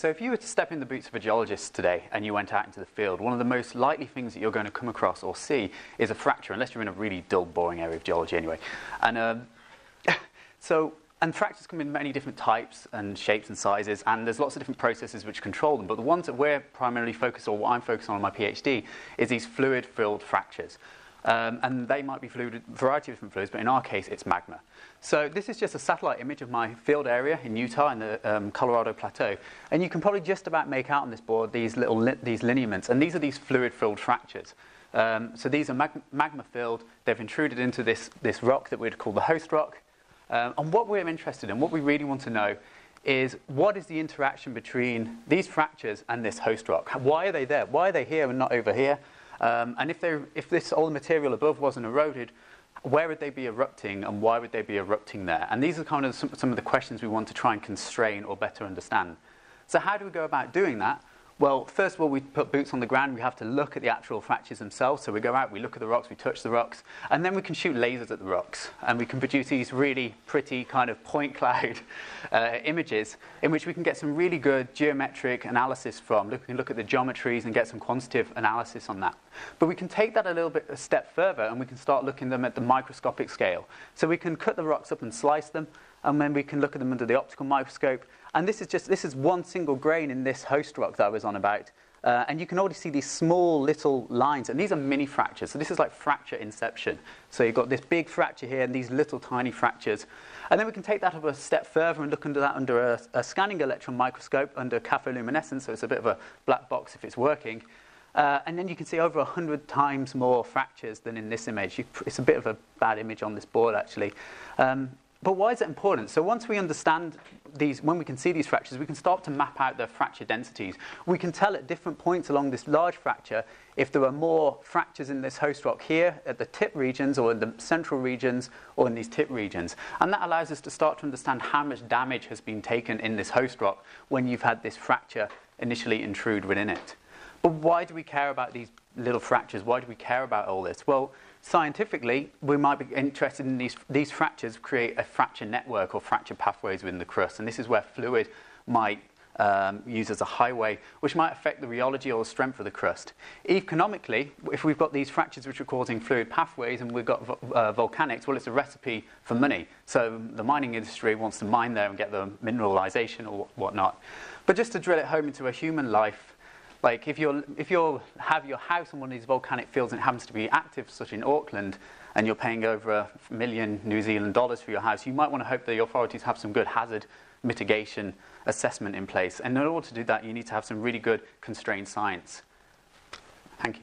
So if you were to step in the boots of a geologist today and you went out into the field, one of the most likely things that you're going to come across or see is a fracture, unless you're in a really dull, boring area of geology anyway. And and fractures come in many different types and shapes and sizes, and there's lots of different processes which control them. But the ones that we're primarily focused on, or what I'm focused on in my PhD, is these fluid-filled fractures. And they might be fluid, a variety of different fluids, but in our case, it's magma. So this is just a satellite image of my field area in Utah, in the Colorado Plateau. And you can probably just about make out on this board these little these lineaments, and these are these fluid-filled fractures. So these are magma-filled. They've intruded into this rock that we'd call the host rock. And what we're interested in, what we really want to know, is what is the interaction between these fractures and this host rock? Why are they there? Why are they here and not over here? And if this old material above wasn't eroded, where would they be erupting and why would they be erupting there? And these are kind of some of the questions we want to try and constrain or better understand. So how do we go about doing that? Well, first of all, we put boots on the ground. We have to look at the actual fractures themselves. So we go out, we look at the rocks, we touch the rocks, and then we can shoot lasers at the rocks. And we can produce these really pretty kind of point cloud images in which we can get some really good geometric analysis from. We can look at the geometries and get some quantitative analysis on that. But we can take that a step further, and we can start looking at them at the microscopic scale. So we can cut the rocks up and slice them, and then we can look at them under the optical microscope. And this is one single grain in this host rock that I was on about. And you can already see these small little lines. And these are mini fractures. So this is like fracture inception. So you've got this big fracture here and these little tiny fractures. And then we can take that up a step further and look under that under a scanning electron microscope under catholuminescence. So it's a bit of a black box if it's working. And then you can see over 100 times more fractures than in this image. It's a bit of a bad image on this board, actually. But why is it important? So once we understand these, when we can see these fractures, we can start to map out their fracture densities. We can tell at different points along this large fracture if there are more fractures in this host rock here at the tip regions or in the central regions or in these tip regions. And that allows us to start to understand how much damage has been taken in this host rock when you've had this fracture initially intrude within it. But why do we care about these little fractures? Why do we care about all this? Well, scientifically, we might be interested in these fractures create a fracture network or fracture pathways within the crust. And this is where fluid might use as a highway, which might affect the rheology or the strength of the crust. Economically, if we've got these fractures which are causing fluid pathways and we've got volcanics, well, it's a recipe for money. So the mining industry wants to mine there and get the mineralization or whatnot. But just to drill it home into a human life, like if you have your house on one of these volcanic fields and it happens to be active, such in Auckland, and you're paying over $1 million New Zealand dollars for your house, you might want to hope that the authorities have some good hazard mitigation assessment in place. And in order to do that, you need to have some really good constrained science. Thank you.